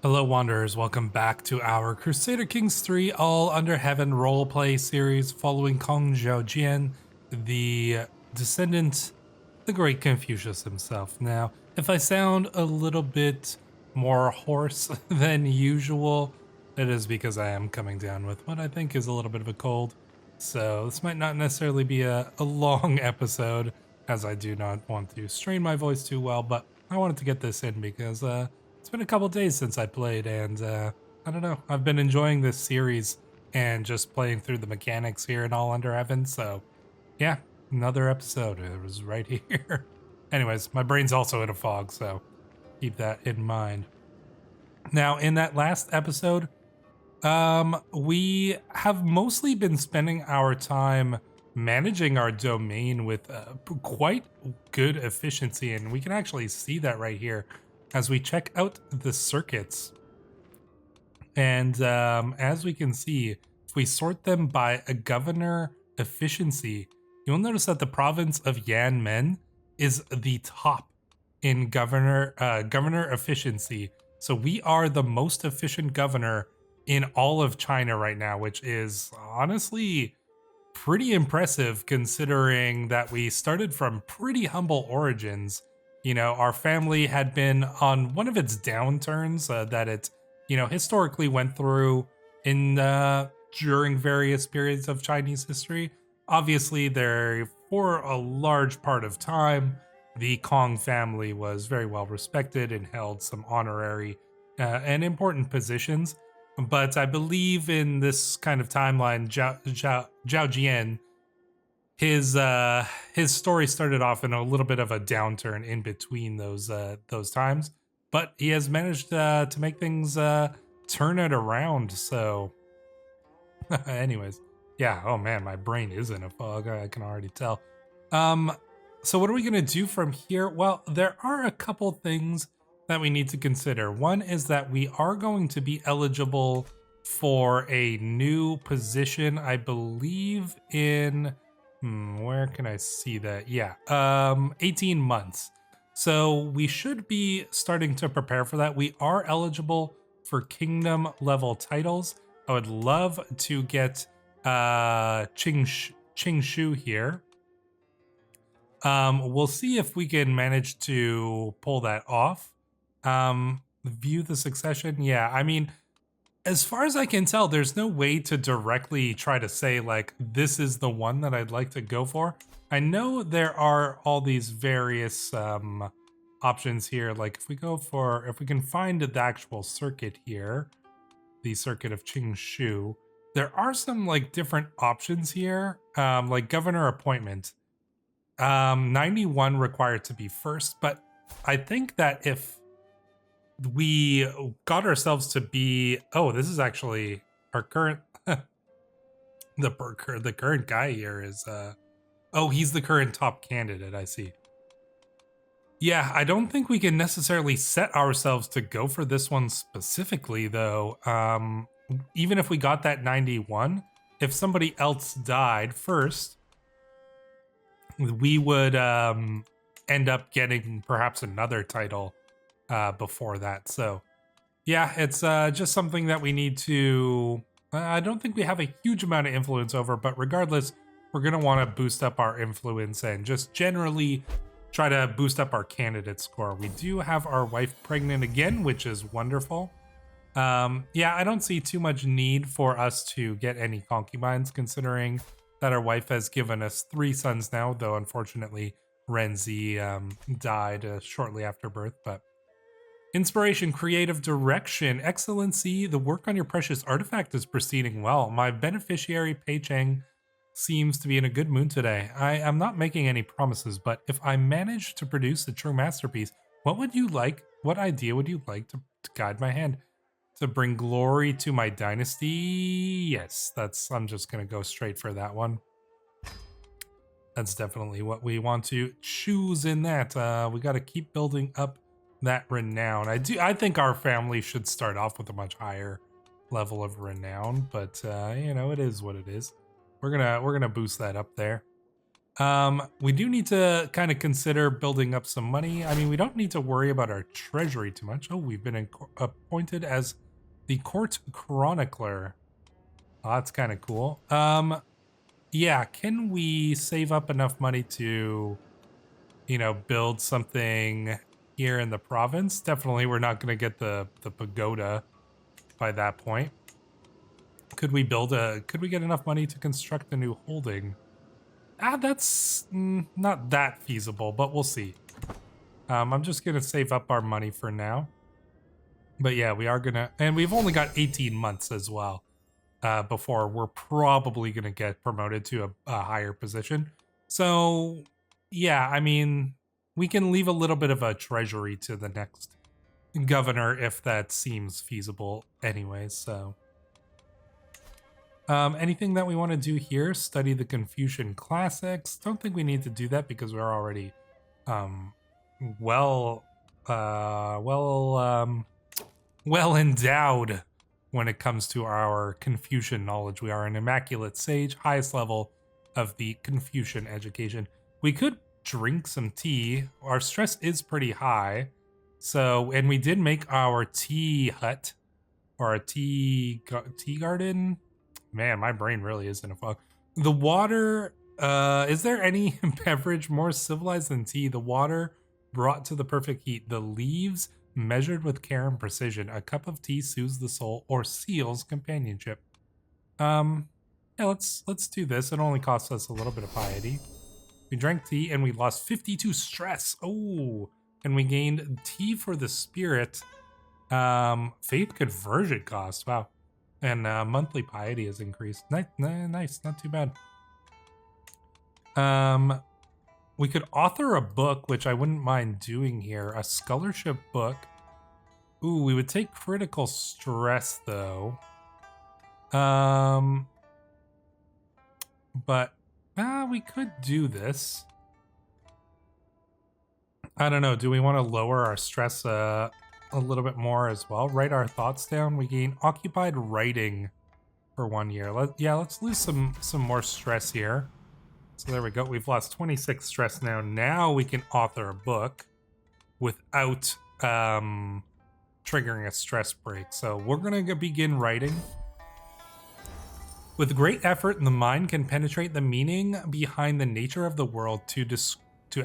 Hello Wanderers, welcome back to our Crusader Kings 3 All Under Heaven roleplay series following Kong Zhaojian, the descendant, the great Confucius himself. Now, if I sound a little bit more hoarse than usual, it is because I am coming down with what I think is a little bit of a cold. So this might not necessarily be a long episode, as I do not want to strain my voice too well, but I wanted to get this in because it's been a couple days since I played, and I don't know. I've been enjoying this series and just playing through the mechanics here in All Under Heaven. So, yeah, another episode. It was right here. Anyways, my brain's also in a fog, so keep that in mind. Now, in that last episode, we have mostly been spending our time managing our domain with quite good efficiency, and we can actually see that right here as we check out the circuits. And as we can see, if we sort them by a governor efficiency, you'll notice that the province of Yanmen is the top in governor efficiency. So we are the most efficient governor in all of China right now, which is honestly pretty impressive considering that we started from pretty humble origins. You know, our family had been on one of its downturns that it, historically went through in during various periods of Chinese history. Obviously, there for a large part of time, the Kong family was very well respected and held some honorary and important positions. But I believe in this kind of timeline, Zhao Jian, his story started off in a little bit of a downturn in between those times, but he has managed to make things turn it around. So, anyways, yeah. Oh man, my brain is in a fog. I can already tell. So what are we gonna do from here? Well, there are a couple things that we need to consider. One is that we are going to be eligible for a new position, I believe in, where can I see that? Yeah, 18 months. So we should be starting to prepare for that. We are eligible for kingdom level titles. I would love to get Qingshu here. We'll see if we can manage to pull that off. View the succession. Yeah, I mean, as far as I can tell, there's no way to directly try to say, like, this is the one that I'd like to go for. I know there are all these various options here. Like, if we can find the actual circuit here, the circuit of Qingshu, there are some, like, different options here, like governor appointment. 91 required to be first, but I think that if we got ourselves to be, oh, this is actually our current the current guy here is oh, he's the current top candidate. I see. Yeah, I don't think we can necessarily set ourselves to go for this one specifically though. Even if we got that 91, if somebody else died first, we would end up getting perhaps another title before that. So yeah, it's just something that we need to, I don't think we have a huge amount of influence over, but regardless, we're going to want to boost up our influence and just generally try to boost up our candidate score. We do have our wife pregnant again, which is wonderful. Yeah, I don't see too much need for us to get any concubines, considering that our wife has given us 3 sons now, though unfortunately Renzi died shortly after birth. But inspiration, creative direction, excellency, the work on your precious artifact is proceeding well. My beneficiary Pei Cheng seems to be in a good mood today. I am not making any promises, but if I manage to produce a true masterpiece, what idea would you like to guide my hand? To bring glory to my dynasty? Yes, I'm just gonna go straight for that one. That's definitely what we want to choose in that. We got to keep building up that renown. I think our family should start off with a much higher level of renown, but it is what it is. We're gonna boost that up there. We do need to kind of consider building up some money. I mean, we don't need to worry about our treasury too much. Oh, we've been appointed as the court chronicler. Oh, that's kind of cool. Yeah, can we save up enough money to, you know, build something here in the province? Definitely we're not going to get the pagoda by that point. Could we get enough money to construct a new holding? That's not that feasible, but we'll see. I'm just going to save up our money for now. But yeah, we are going to, and we've only got 18 months as well before we're probably going to get promoted to a higher position. So yeah, I mean, we can leave a little bit of a treasury to the next governor if that seems feasible anyways, so. Anything that we want to do here? Study the Confucian classics. Don't think we need to do that because we're already well endowed when it comes to our Confucian knowledge. We are an immaculate sage, highest level of the Confucian education. We could drink some tea. Our stress is pretty high. So, and we did make our tea hut or our tea garden. Man, my brain really is in a fog. The water, is there any beverage more civilized than tea? The water brought to the perfect heat. The leaves measured with care and precision. A cup of tea soothes the soul or seals companionship. Yeah, let's do this. It only costs us a little bit of piety. We drank tea and we lost 52 stress. Oh, and we gained tea for the spirit. Faith conversion cost. Wow. And monthly piety has increased. Nice, not too bad. We could author a book, which I wouldn't mind doing here. A scholarship book. Ooh, we would take critical stress though. But we could do this. I don't know. Do we want to lower our stress a little bit more as well? Write our thoughts down. We gain occupied writing for 1 year. Let's lose some more stress here. So there we go. We've lost 26 stress now. Now we can author a book without triggering a stress break. So we're going to begin writing. With great effort, the mind can penetrate the meaning behind the nature of the world to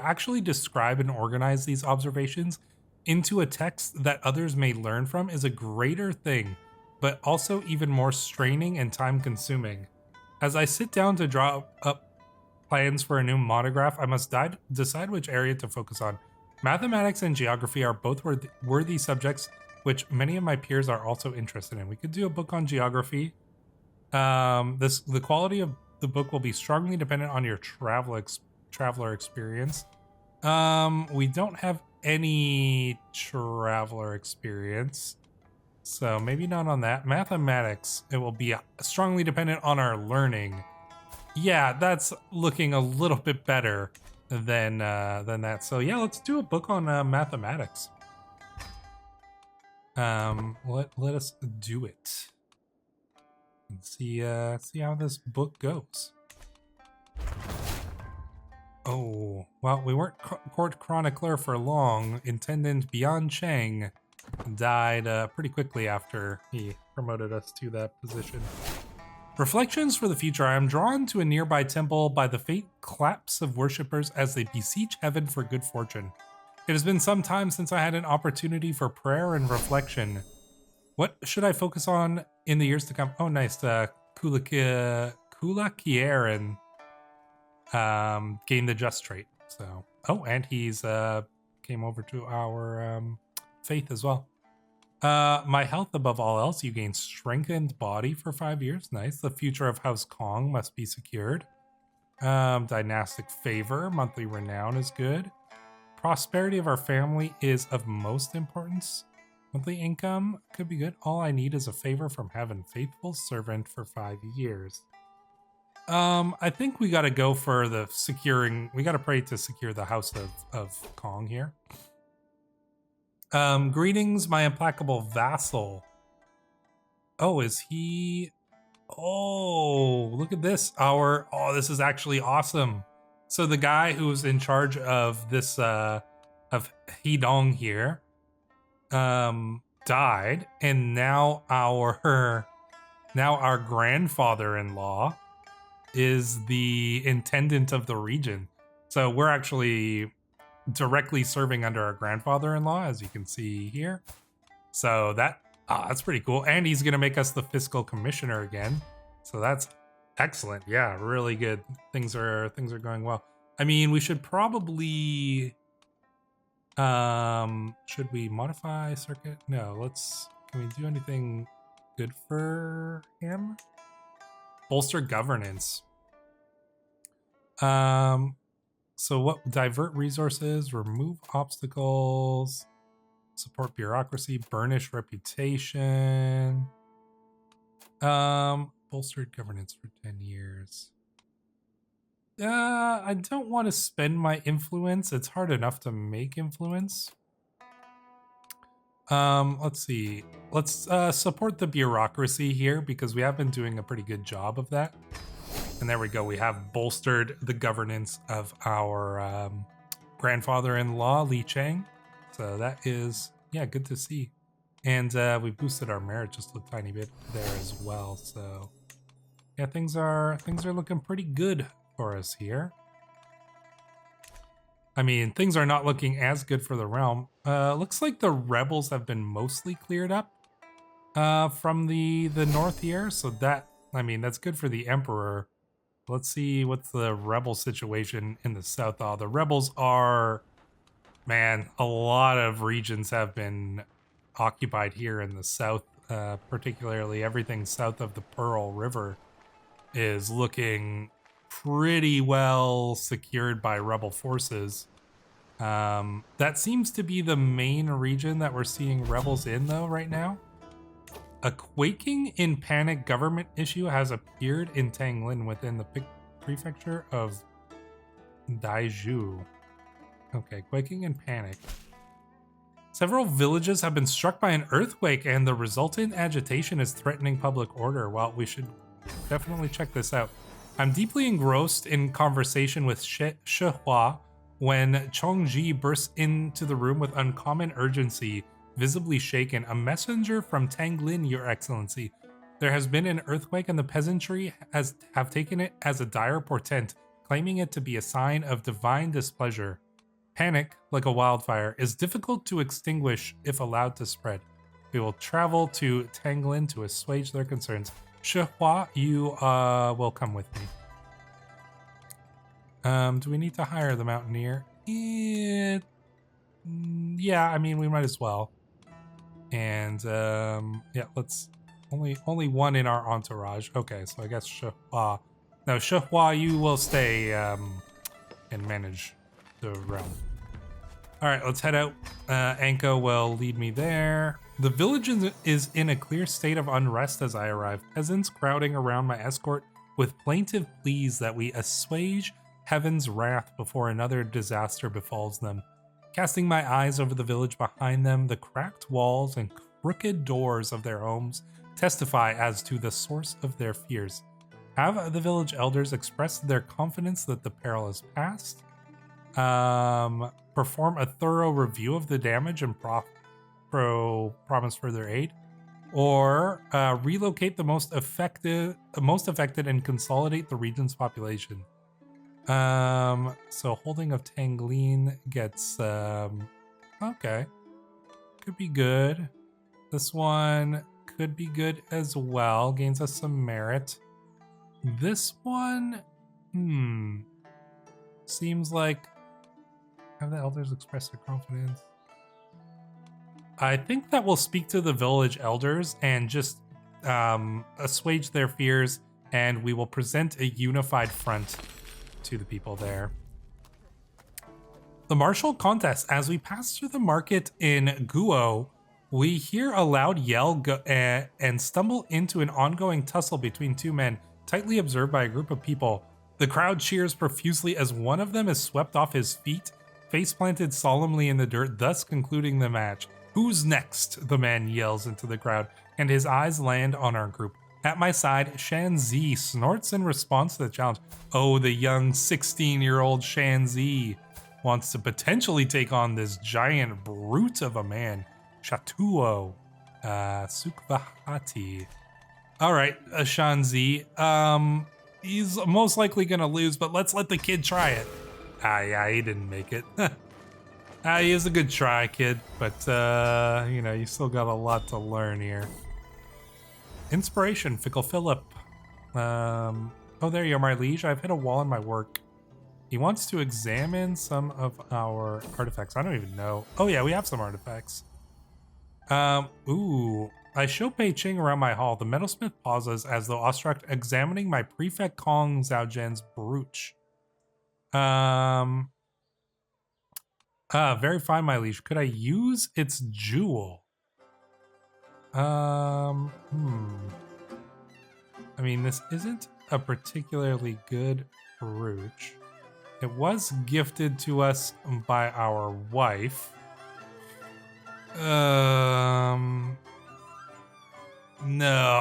actually describe and organize these observations into a text that others may learn from is a greater thing, but also even more straining and time-consuming. As I sit down to draw up plans for a new monograph, I must decide which area to focus on. Mathematics and geography are both worthy subjects, which many of my peers are also interested in. We could do a book on geography. The quality of the book will be strongly dependent on your traveler experience. We don't have any traveler experience, so maybe not on that. Mathematics, it will be strongly dependent on our learning. Yeah, that's looking a little bit better than that. So yeah, let's do a book on mathematics. Let us do it and see how this book goes. Oh, well, we weren't court chronicler for long. Intendant Bian Cheng died pretty quickly after he promoted us to that position. Reflections for the future. I am drawn to a nearby temple by the faint claps of worshippers as they beseech heaven for good fortune. It has been some time since I had an opportunity for prayer and reflection. What should I focus on in the years to come? Oh, nice. Kula Kieran gained the just trait. So, oh, and he's came over to our faith as well. My health above all else. You gain strengthened body for 5 years. Nice. The future of House Kong must be secured. Dynastic favor. Monthly renown is good. Prosperity of our family is of most importance. Monthly income could be good. All I need is a favor from heaven. Faithful servant for 5 years. I think we gotta go for the securing. We gotta pray to secure the House of Kong here. Greetings, my implacable vassal. Oh, is he? Oh, look at this. Oh, this is actually awesome. So the guy who's in charge of this of Hidong here died, and now our grandfather-in-law is the intendant of the region. So we're actually directly serving under our grandfather-in-law, as you can see here. So that's pretty cool. And he's gonna make us the fiscal commissioner again. So that's excellent. Yeah, really good. Things are going well. I mean, we should probably should we modify circuit? No, can we do anything good for him? Bolster governance. So what? Divert resources, remove obstacles, support bureaucracy, burnish reputation. Bolstered governance for 10 years. I don't want to spend my influence. It's hard enough to make influence. Let's see. Let's support the bureaucracy here because we have been doing a pretty good job of that. And there we go. We have bolstered the governance of our grandfather-in-law, Li Chang. So that is, yeah, good to see. And we boosted our merit just a tiny bit there as well. So yeah, things are looking pretty good for us here. I mean, things are not looking as good for the realm. Looks like the rebels have been mostly cleared up from the north here. So that, I mean, that's good for the emperor. Let's see what's the rebel situation in the south. Oh, the rebels are, man, a lot of regions have been occupied here in the south, particularly everything south of the Pearl River is looking pretty well secured by rebel forces. That seems to be the main region that we're seeing rebels in, though, right now. A quaking in panic government issue has appeared in Tanglin within the prefecture of Daiju. Okay, quaking in panic. Several villages have been struck by an earthquake, and the resultant agitation is threatening public order. Well, we should definitely check this out. I'm deeply engrossed in conversation with Shihua when Chongji bursts into the room with uncommon urgency, visibly shaken. A messenger from Tanglin, Your Excellency. There has been an earthquake and the peasantry have taken it as a dire portent, claiming it to be a sign of divine displeasure. Panic, like a wildfire, is difficult to extinguish if allowed to spread. We will travel to Tanglin to assuage their concerns. Shihua, you will come with me. Do we need to hire the mountaineer? Yeah, I mean, we might as well. And yeah, let's only one in our entourage. Okay, so I guess Shihua. No, Shihua, you will stay and manage the realm. All right, let's head out. Anko will lead me there. The village is in a clear state of unrest as I arrive. Peasants crowding around my escort with plaintive pleas that we assuage heaven's wrath before another disaster befalls them. Casting my eyes over the village behind them, the cracked walls and crooked doors of their homes testify as to the source of their fears. Have the village elders expressed their confidence that the peril is past? Perform a thorough review of the damage and promise further aid, or relocate the most affected and consolidate the region's population. So holding of Tanglin gets okay, could be good. This one could be good as well, gains us some merit. This one, seems like, have the elders express their confidence? I think that will speak to the village elders and just assuage their fears, and we will present a unified front to the people there. The martial contest. As we pass through the market in Guo, we hear a loud yell and stumble into an ongoing tussle between two men, tightly observed by a group of people. The crowd cheers profusely as one of them is swept off his feet, face planted solemnly in the dirt, thus concluding the match. Who's next? The man yells into the crowd, and his eyes land on our group. At my side, Shanzi snorts in response to the challenge. Oh, the young 16-year-old Shanzi wants to potentially take on this giant brute of a man. Shatuo. Sukvahati. All right, Shanzi. He's most likely going to lose, but let's let the kid try it. Yeah, he didn't make it. He is a good try, kid, but, you know, you still got a lot to learn here. Inspiration, Fickle Philip. Oh, there you are, my liege. I've hit a wall in my work. He wants to examine some of our artifacts. I don't even know. Oh, yeah, we have some artifacts. Ooh. I show Pei Ching around my hall. The metalsmith pauses as though awestruck, examining my prefect Kong Zhaojian's brooch. Very fine, my liege. Could I use its jewel? I mean, this isn't a particularly good brooch. It was gifted to us by our wife. No,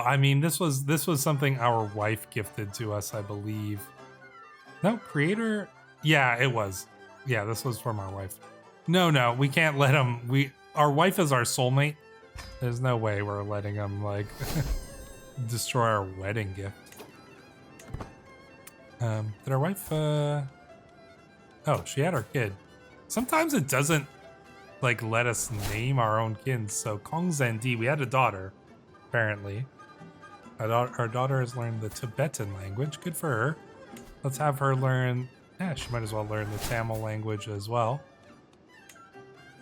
I mean, this was something our wife gifted to us, I believe. No, creator. Yeah, it was. Yeah, this was from our wife. No, we can't let him. Our wife is our soulmate. There's no way we're letting him, like, destroy our wedding gift. Did our wife, oh, she had our kid. Sometimes it doesn't, like, let us name our own kids. So Kong Zendi, we had a daughter, apparently. Our daughter has learned the Tibetan language. Good for her. Let's have her learn, yeah, she might as well learn the Tamil language as well.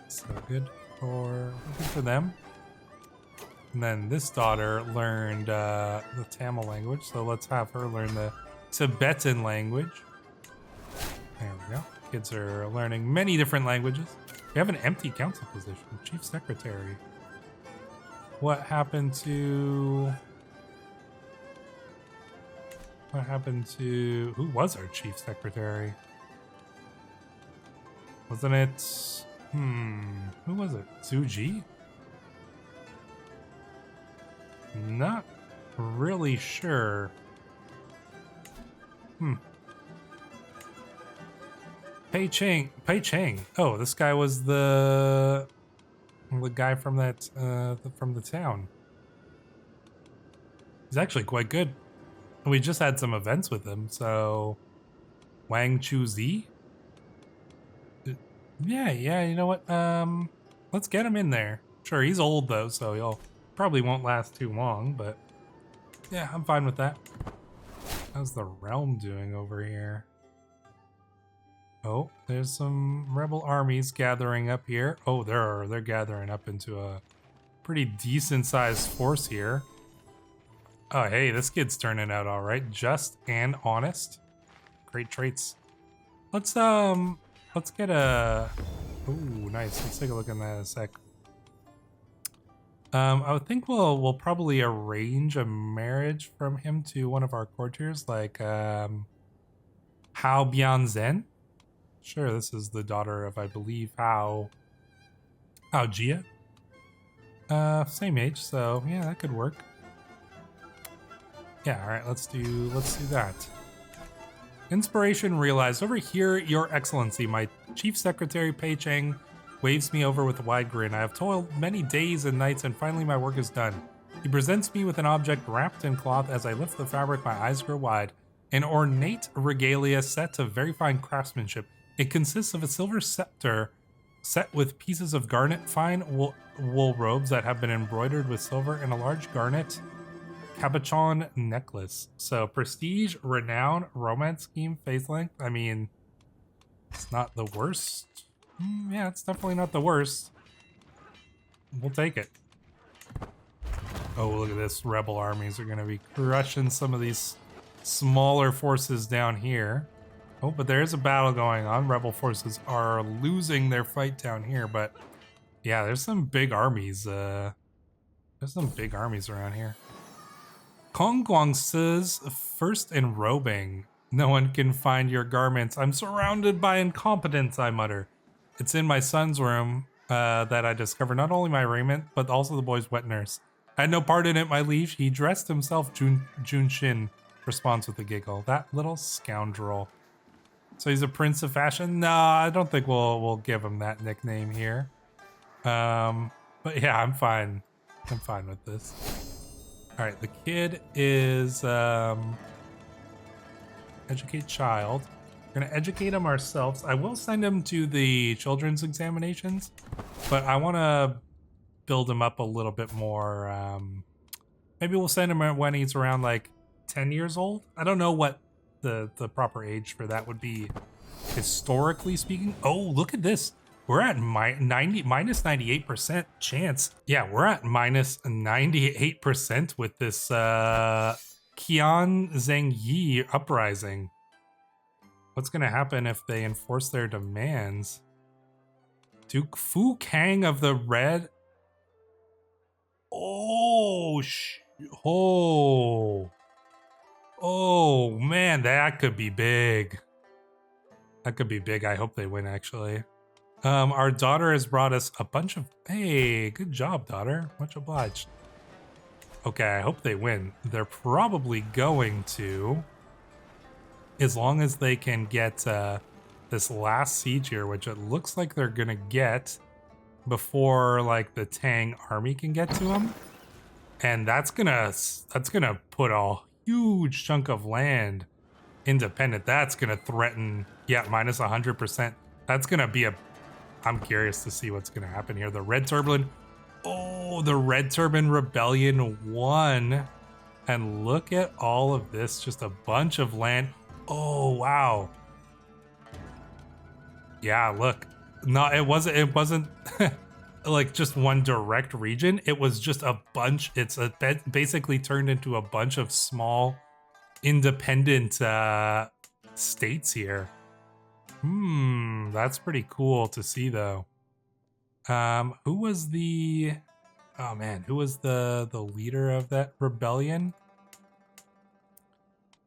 So good for them. And then this daughter learned the Tamil language, so let's have her learn the Tibetan language. There we go. Kids are learning many different languages. We have an empty council position, chief secretary. What happened to... Who was our chief secretary? Wasn't it... Who was it? Suji? Not really sure. Pei Cheng. Oh, this guy was the guy from that from the town. He's actually quite good. We just had some events with him, so Wang Chu-zi? Yeah, you know what? Let's get him in there. Sure, he's old though, so he'll probably won't last too long, but yeah, I'm fine with that. How's the realm doing over here? Oh, there's some rebel armies gathering up here. Oh, they're gathering up into a pretty decent sized force here. Oh, hey, this kid's turning out all right. Just and honest. Great traits. Let's get a... Ooh, nice. Let's take a look at that in a sec. I would think we'll probably arrange a marriage from him to one of our courtiers, like Hao Bianzhen. Sure, this is the daughter of, I believe, Hao Jia. Same age, so yeah, that could work. Yeah, all right, let's do that. Inspiration realized. Over here, Your Excellency, my Chief Secretary Pei Cheng waves me over with a wide grin. I have toiled many days and nights, and finally my work is done. He presents me with an object wrapped in cloth. As I lift the fabric, my eyes grow wide. An ornate regalia set to very fine craftsmanship. It consists of a silver scepter set with pieces of garnet, fine wool robes that have been embroidered with silver, and a large garnet cabochon necklace. So prestige, renown, romance scheme, phase length. I mean, it's not the worst. Yeah, it's definitely not the worst. We'll take it. Oh, look at this. Rebel armies are going to be crushing some of these smaller forces down here. Oh, but there is a battle going on. Rebel forces are losing their fight down here, but yeah, there's some big armies. There's some big armies around here. Kong Guangsi's first enrobing. No one can find your garments. I'm surrounded by incompetence, I mutter. It's in my son's room that I discovered not only my raiment, but also the boy's wet nurse. I had no part in it, my liege. He dressed himself, Junshin responds with a giggle. That little scoundrel. So he's a prince of fashion? No, I don't think we'll give him that nickname here. But yeah, I'm fine. I'm fine with this. All right, the kid is educate child. We're gonna educate him ourselves. I will send him to the children's examinations, but I want to build him up a little bit more. Maybe we'll send him when he's around like 10 years old. I don't know what the proper age for that would be historically speaking. Oh, look at this. We're at minus 98% chance. Yeah, we're at minus 98% with this Qian Zhengyi uprising. What's gonna happen if they enforce their demands? Duke Fu Kang of the Red. Oh, oh man, that could be big. That could be big. I hope they win, actually. Our daughter has brought us a bunch of... Hey, good job, daughter. Much obliged. Okay, I hope they win. They're probably going to, as long as they can get this last siege here, which it looks like they're gonna get before like the Tang army can get to them. And that's gonna put a huge chunk of land independent. That's gonna threaten, yeah, minus 100%. That's gonna be a... I'm curious to see what's gonna happen here. The Red Turban, oh, the Red Turban Rebellion won. And look at all of this, just a bunch of land. Oh, wow. Yeah, look. No, it wasn't like just one direct region. It was just a bunch. It's basically turned into a bunch of small independent states here. That's pretty cool to see though. Who was the... Oh man, who was the leader of that rebellion?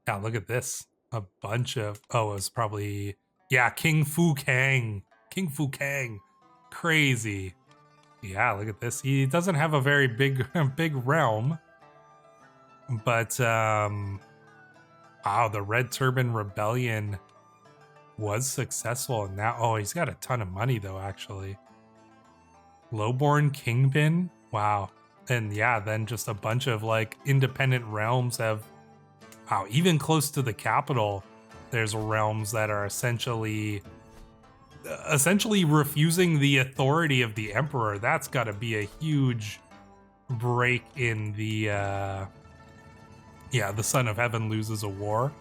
Yeah, look at this. A bunch of... Oh, it was probably... Yeah, King Fu Kang. King Fu Kang. Crazy. Yeah, look at this. He doesn't have a very big realm. But, wow, the Red Turban Rebellion was successful. And now... Oh, he's got a ton of money, though, actually. Lowborn Kingpin? Wow. And yeah, then just a bunch of, like, independent realms have... Wow, even close to the capital, there's realms that are essentially refusing the authority of the emperor. That's got to be a huge break in the yeah, the Son of Heaven loses a war.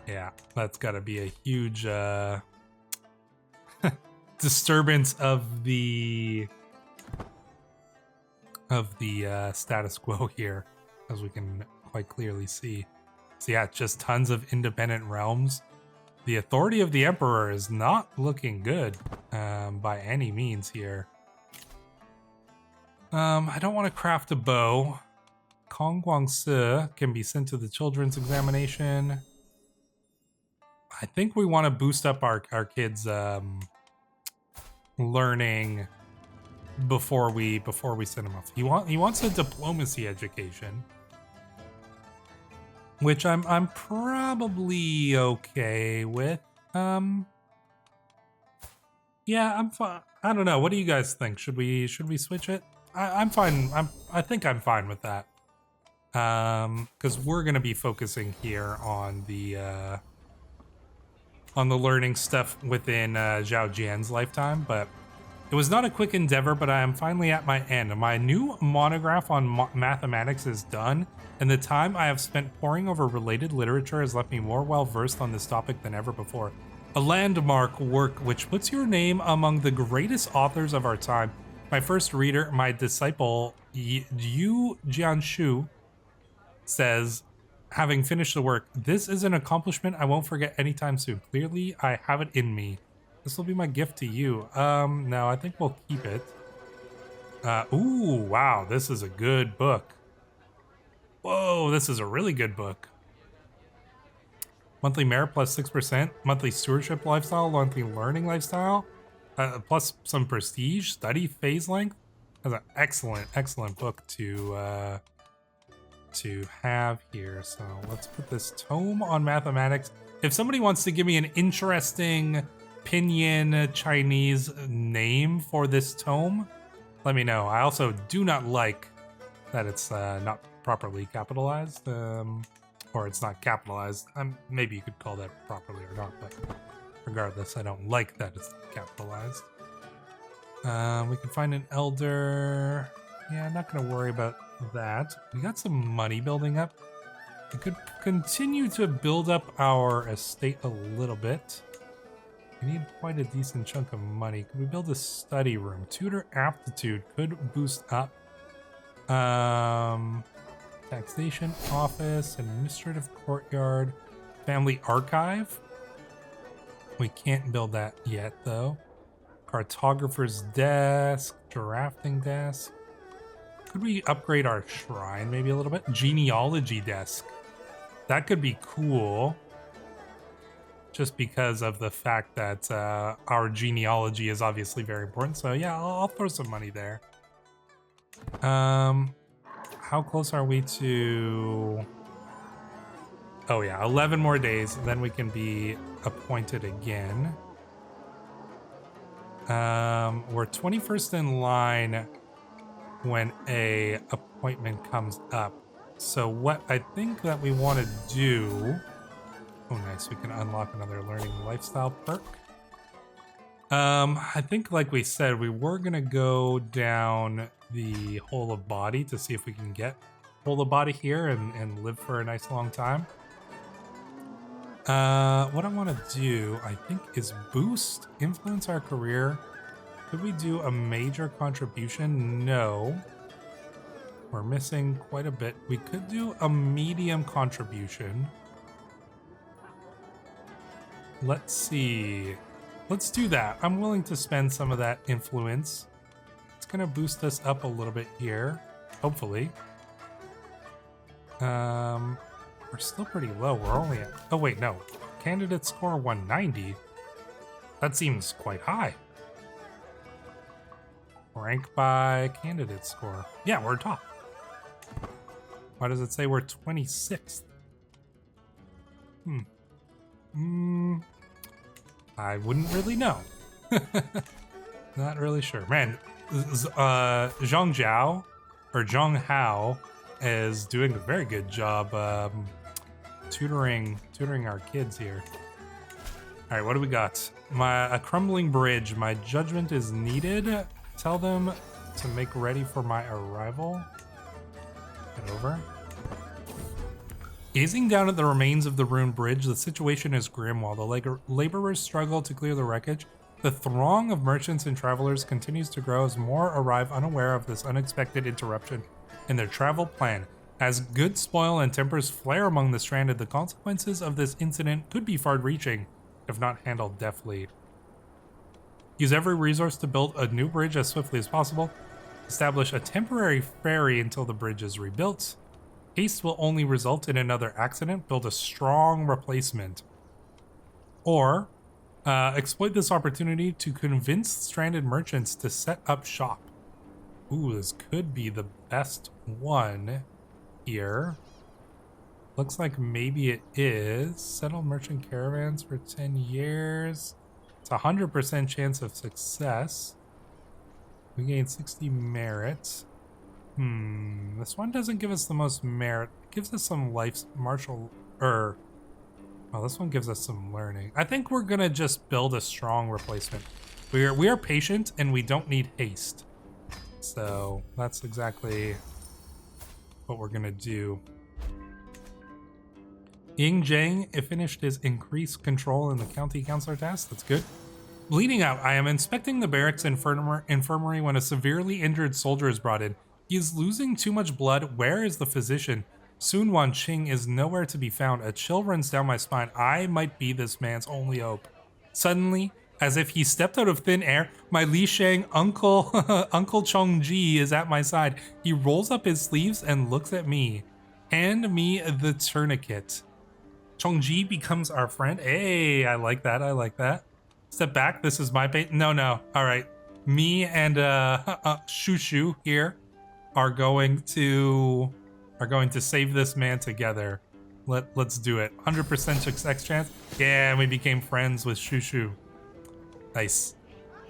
Yeah, that's got to be a huge disturbance of the status quo here, as we can quite clearly see. So yeah, just tons of independent realms. The authority of the Emperor is not looking good by any means here. I don't want to craft a bow. Kong Guangsi can be sent to the children's examination. I think we want to boost up our kids' learning before we send them off. He wants a diplomacy education, which I'm probably okay with. Yeah, I'm fine. I don't know. What do you guys think? Should we switch it? I'm fine. I think I'm fine with that. Because we're gonna be focusing here on the learning stuff within Zhao Jian's lifetime, but it was not a quick endeavor, but I am finally at my end. My new monograph on mathematics is done, and the time I have spent poring over related literature has left me more well-versed on this topic than ever before. A landmark work which puts your name among the greatest authors of our time. My first reader, my disciple, Yu Jianshu, says, having finished the work, this is an accomplishment I won't forget anytime soon. Clearly, I have it in me. This will be my gift to you. No, I think we'll keep it. Ooh, wow, this is a good book. Whoa, this is a really good book. Monthly merit plus 6%, monthly stewardship lifestyle, monthly learning lifestyle, plus some prestige, study phase length. That's an excellent book to have here. So let's put this tome on mathematics. If somebody wants to give me an interesting pinyin Chinese name for this tome, let me know. I also do not like that it's not properly capitalized, or it's not capitalized. Maybe you could call that properly or not, but regardless, I don't like that it's capitalized. We can find an elder. Yeah, I'm not going to worry about that. We got some money building up. We could continue to build up our estate a little bit. We need quite a decent chunk of money. Could we build a study room? Tutor aptitude could boost up. Taxation office, administrative courtyard, family archive. We can't build that yet, though. Cartographer's desk, drafting desk. Could we upgrade our shrine maybe a little bit? Genealogy desk. That could be cool. Just because of the fact that our genealogy is obviously very important. So yeah, I'll throw some money there. How close are we to... Oh yeah, 11 more days. Then we can be appointed again. We're 21st in line when a appointment comes up. So what I think that we want to do... Oh, nice. We can unlock another learning lifestyle perk. I think, like we said, we were going to go down the whole of body to see if we can get whole of body here and live for a nice long time. What I want to do, I think, is boost, influence our career. Could we do a major contribution? No. We're missing quite a bit. We could do a medium contribution. Let's see. Let's do that. I'm willing to spend some of that influence. It's going to boost us up a little bit here, hopefully. We're still pretty low. We're only at... Oh, wait, no. Candidate score 190? That seems quite high. Rank by candidate score. Yeah, we're top. Why does it say we're 26th? I wouldn't really know. Not really sure. Man, Zhang Zhao, or Zhang Hao, is doing a very good job tutoring our kids here. All right, what do we got? A crumbling bridge. My judgment is needed. Tell them to make ready for my arrival. Get over. Gazing down at the remains of the ruined bridge, the situation is grim. While the laborers struggle to clear the wreckage, the throng of merchants and travelers continues to grow as more arrive unaware of this unexpected interruption in their travel plan. As goods spoil and tempers flare among the stranded, the consequences of this incident could be far-reaching if not handled deftly. Use every resource to build a new bridge as swiftly as possible. Establish a temporary ferry until the bridge is rebuilt. Haste will only result in another accident. Build a strong replacement. Or exploit this opportunity to convince stranded merchants to set up shop. Ooh, this could be the best one here. Looks like maybe it is. Settle merchant caravans for 10 years. It's a 100% chance of success. We gain 60 merit. This one doesn't give us the most merit. It gives us some life martial, well, this one gives us some learning. I think we're gonna just build a strong replacement. We are patient and we don't need haste. So that's exactly what we're gonna do. Ying Zhang finished his increased control in the county councilor task. That's good. Bleeding out, I am inspecting the barracks infirmary when a severely injured soldier is brought in. He is losing too much blood. Where is the physician? Sun Wanqing is nowhere to be found. A chill runs down my spine. I might be this man's only hope. Suddenly, as if he stepped out of thin air, my Li Shang uncle, Uncle Chongji, is at my side. He rolls up his sleeves and looks at me. Hand me the tourniquet. Chongji becomes our friend. Hey, I like that. I like that. Step back. This is my bait. No. All right. me and Shushu here are going to save this man together. Let's do it. 100% success chance. Yeah, we became friends with Shushu. Nice.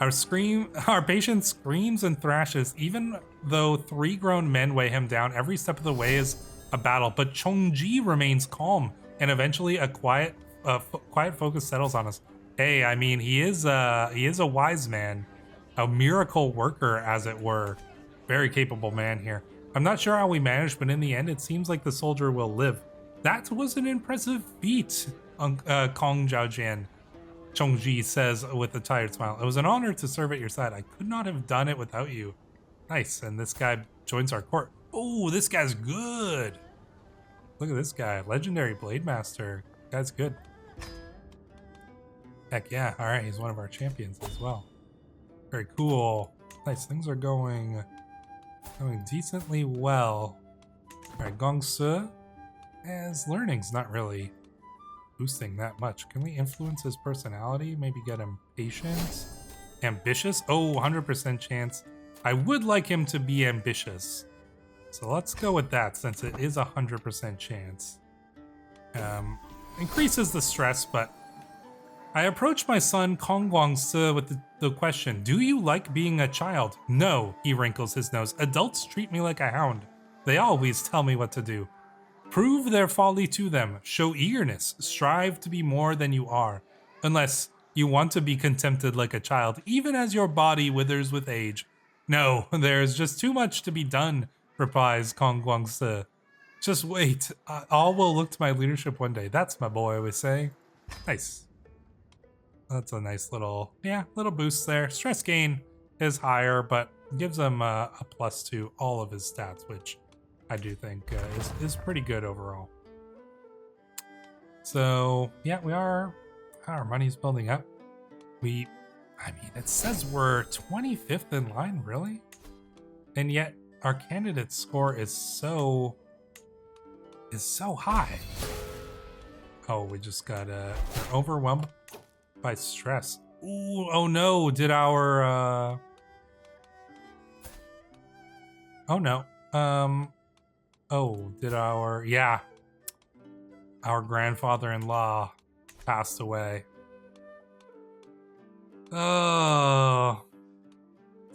Our patient screams and thrashes, even though 3 grown men weigh him down. Every step of the way is a battle, but Chongji remains calm, and eventually a quiet focus settles on us. Hey, I mean, he is a wise man, a miracle worker, as it were. Very capable man here. I'm not sure how we managed, but in the end, it seems like the soldier will live. That was an impressive feat, Kong Zhaojian. Chongji says with a tired smile. It was an honor to serve at your side. I could not have done it without you. Nice. And this guy joins our court. Oh, this guy's good. Look at this guy. Legendary Blade Master. Guy's good. Heck yeah. All right. He's one of our champions as well. Very cool. Nice. Things are going decently well. All right. Gongsu. His learning's not really boosting that much. Can we influence his personality? Maybe get him patient? Ambitious? Oh, 100% chance. I would like him to be ambitious. So let's go with that since it is 100% chance. Increases the stress, but I approach my son Kong Guangsi with the question, do you like being a child? No, he wrinkles his nose. Adults treat me like a hound. They always tell me what to do. Prove their folly to them. Show eagerness. Strive to be more than you are. Unless you want to be contented like a child, even as your body withers with age. No, there is just too much to be done, replies Kong Guangsi. Just wait. All will look to my leadership one day. That's my boy, I was saying. Nice. That's a nice little boost there. Stress gain is higher, but gives him a plus to all of his stats, which I do think is pretty good overall. So yeah, our money's building up. I mean, it says we're 25th in line, really? And yet our candidate score is so high. Oh, we just got we're overwhelmed by stress. Ooh, oh no, did our oh no. Oh, did our grandfather-in-law passed away. Oh,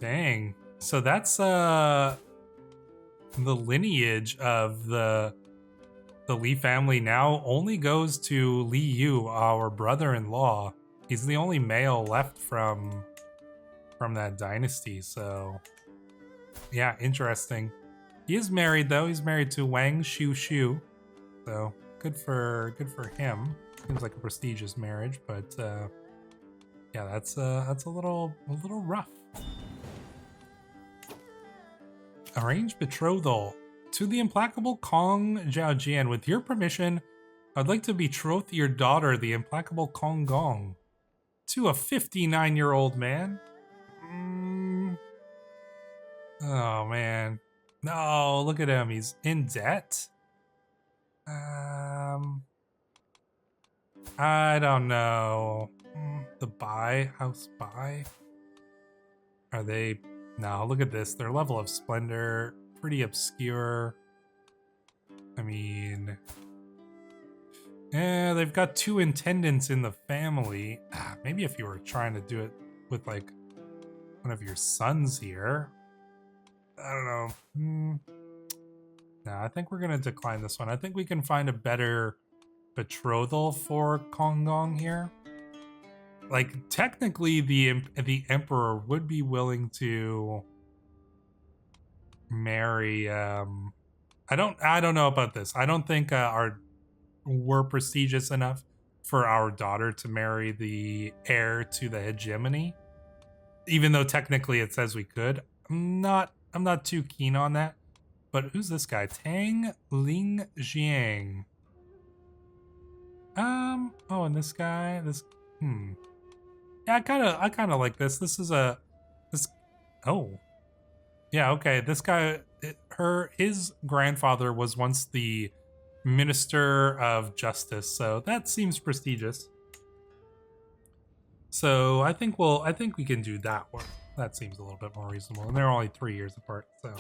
dang. So that's the lineage of the Li family now only goes to Li Yu, our brother-in-law. He's the only male left from that dynasty, so yeah, interesting. He is married though. He's married to Wang Xiu. So good for him. Seems like a prestigious marriage, but yeah, that's a little rough. Arrange betrothal to the implacable Kong Zhaojian. With your permission, I'd like to betroth your daughter, the implacable Kong Gong, to a 59-year-old man. Oh man. No, look at him. He's in debt. I don't know. The house buy? Are they? No, look at this. Their level of splendor, pretty obscure. I mean, they've got 2 intendants in the family. Maybe if you were trying to do it with like one of your sons here. I don't know. No, I think we're gonna decline this one. I think we can find a better betrothal for Kong Gong here. Like technically, the emperor would be willing to marry. I don't know about this. I don't think we're prestigious enough for our daughter to marry the heir to the hegemony. Even though technically it says we could. I'm not too keen on that. But who's this guy? Tang Ling Jiang. Oh, and this guy, yeah, I kind of like this. Oh. Yeah, okay. This guy, his grandfather was once the Minister of Justice, so that seems prestigious. So I think we can do that one. That seems a little bit more reasonable. And they're only 3 years apart, so.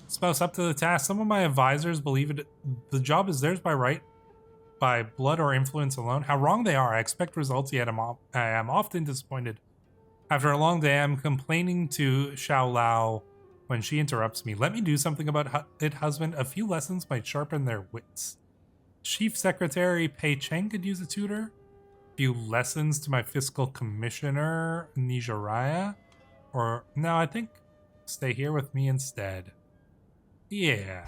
Spouse up to the task. Some of my advisors believe it. The job is theirs by right, by blood or influence alone. How wrong they are. I expect results, yet I am often disappointed. After a long day, I'm complaining to Xiao Lao when she interrupts me. Let me do something about it, husband. A few lessons might sharpen their wits. Chief Secretary Pei Cheng could use a tutor. A few lessons to my fiscal commissioner, Nijaraya. Or, no, I think stay here with me instead. Yeah.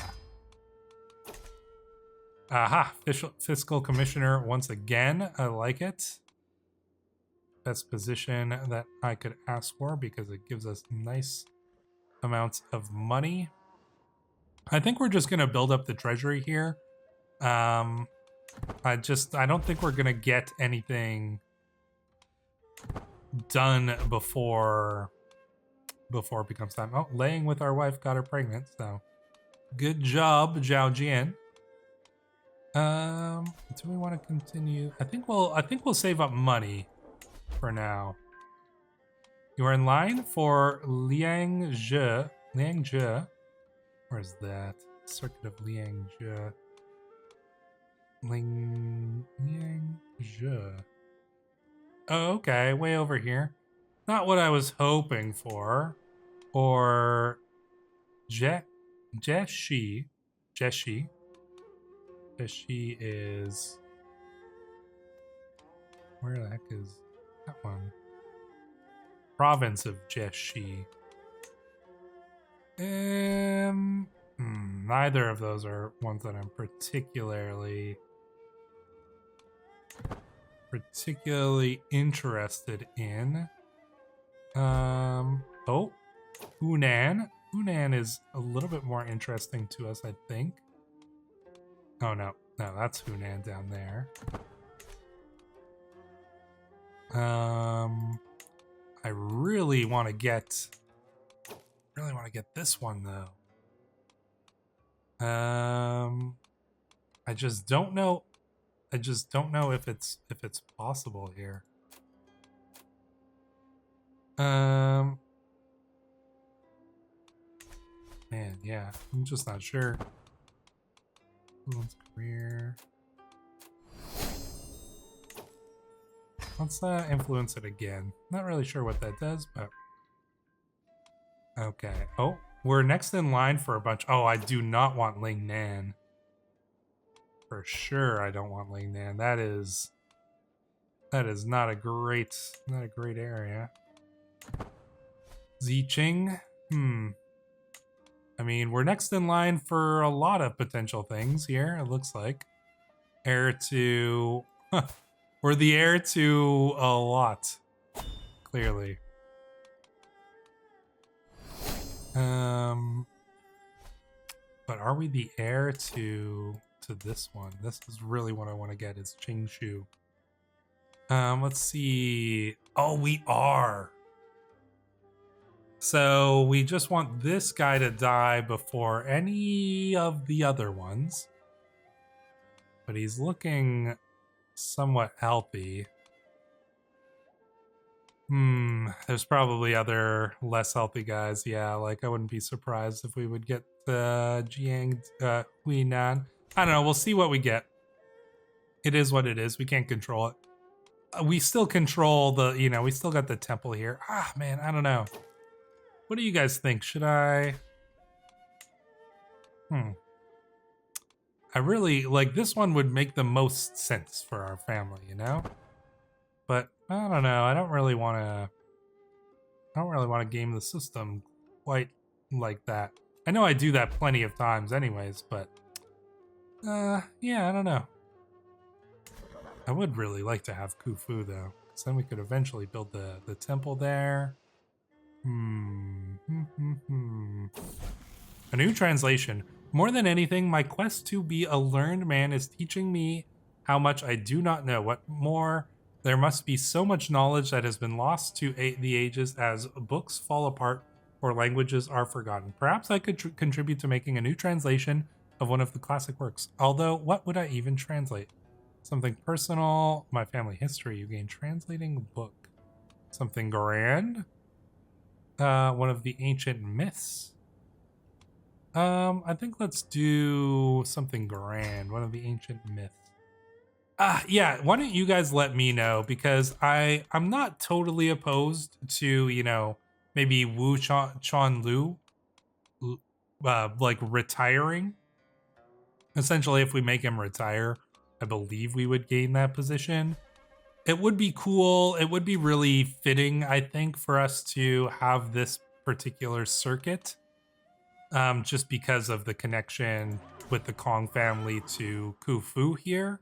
Aha, fiscal commissioner once again. I like it. Best position that I could ask for because it gives us nice amounts of money. I think we're just gonna build up the treasury here. I don't think we're gonna get anything done before it becomes time. Oh, laying with our wife got her pregnant, so good job, Zhao Jian. Do we want to continue? I think we'll save up money for now. You are in line for Liangzhe. Liangzhe. Where's that? Circuit of Liangzhe. Liangzhe. Oh, okay, way over here. Not what I was hoping for. Or Jeshi. Jeshi is... Where the heck is that one? Province of Jeshi. Neither of those are ones that I'm particularly interested in. Oh, Hunan. Hunan is a little bit more interesting to us, I think. Oh, no, that's Hunan down there. I really want to get this one though. I just don't know if it's possible here. Man, yeah, I'm just not sure. Influence career. Let's influence it again. Not really sure what that does, but okay. Oh, we're next in line for a bunch. Oh, I do not want Ling Nan. For sure, I don't want Ling Nan. That is not a great area. Ziching. I mean, we're next in line for a lot of potential things here, it looks like. Heir to... We're the heir to a lot, clearly. But are we the heir to this one? This is really what I want to get, is Qingshu. Let's see. Oh, we are. So we just want this guy to die before any of the other ones. But he's looking somewhat healthy. There's probably other less healthy guys. Yeah, like I wouldn't be surprised if we would get Jiang Huinan. I don't know, we'll see what we get. It is what it is. We can't control it. We still control the, we still got the temple here. Ah, man, I don't know. What do you guys think? Should I... I really, like, this one would make the most sense for our family, But, I don't know, I don't really want to game the system quite like that. I know I do that plenty of times anyways, but... yeah, I don't know. I would really like to have Khufu, though, because then we could eventually build the temple there. A new translation. More than anything, my quest to be a learned man is teaching me how much I do not know. What more, there must be so much knowledge that has been lost to the ages as books fall apart or languages are forgotten. Perhaps I could contribute to making a new translation of one of the classic works. Although, what would I even translate? Something personal, my family history. You gain translating a book. Something grand? One of the ancient myths. I think let's do something grand. One of the ancient myths. Yeah, why don't you guys let me know, because I'm not totally opposed to, you know, maybe Chon Lu like retiring. Essentially, if we make him retire, I believe we would gain that position. It would be cool. It would be really fitting, I think, for us to have this particular circuit, just because of the connection with the Kong family to Khufu here.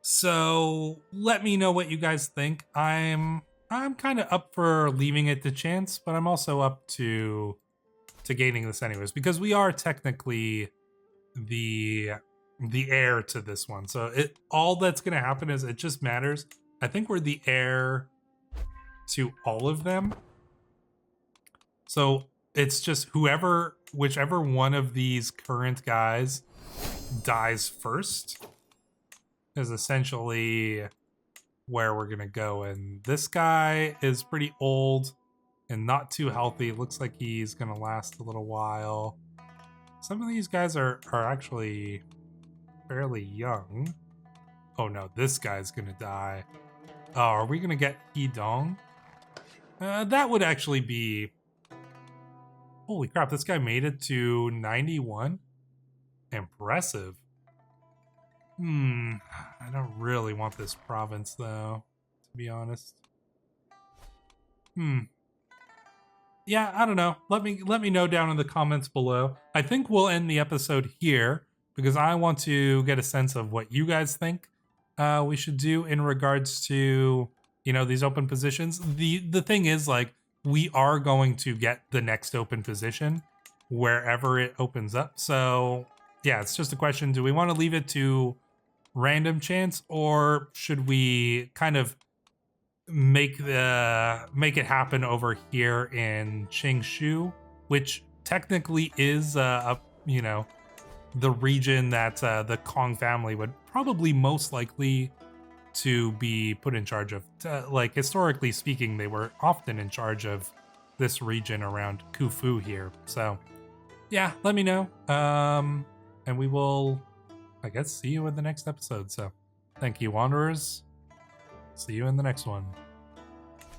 So let me know what you guys think. I'm kind of up for leaving it to chance, but I'm also up to gaining this anyways, because we are technically the heir to this one. So it all that's gonna happen is it just matters. I think we're the heir to all of them. So it's just whichever one of these current guys dies first is essentially where we're gonna go. And this guy is pretty old and not too healthy. Looks like he's gonna last a little while. Some of these guys are actually fairly young. Oh no, this guy's gonna die. Oh, are we gonna get Yidong? That would actually be... Holy crap, this guy made it to 91? Impressive. I don't really want this province though, to be honest. Yeah, I don't know. Let me know down in the comments below. I think we'll end the episode here because I want to get a sense of what you guys think we should do in regards to, you know, these open positions. The thing is, like, we are going to get the next open position wherever it opens up. So yeah, it's just a question. Do we want to leave it to random chance, or should we kind of make it happen over here in Qingshu, which technically is you know, the region that the Kong family would probably most likely to be put in charge of. Like, historically speaking, they were often in charge of this region around Khufu here. So yeah, let me know, and we will, I guess, see you in the next episode. So thank you, Wanderers. See you in the next one.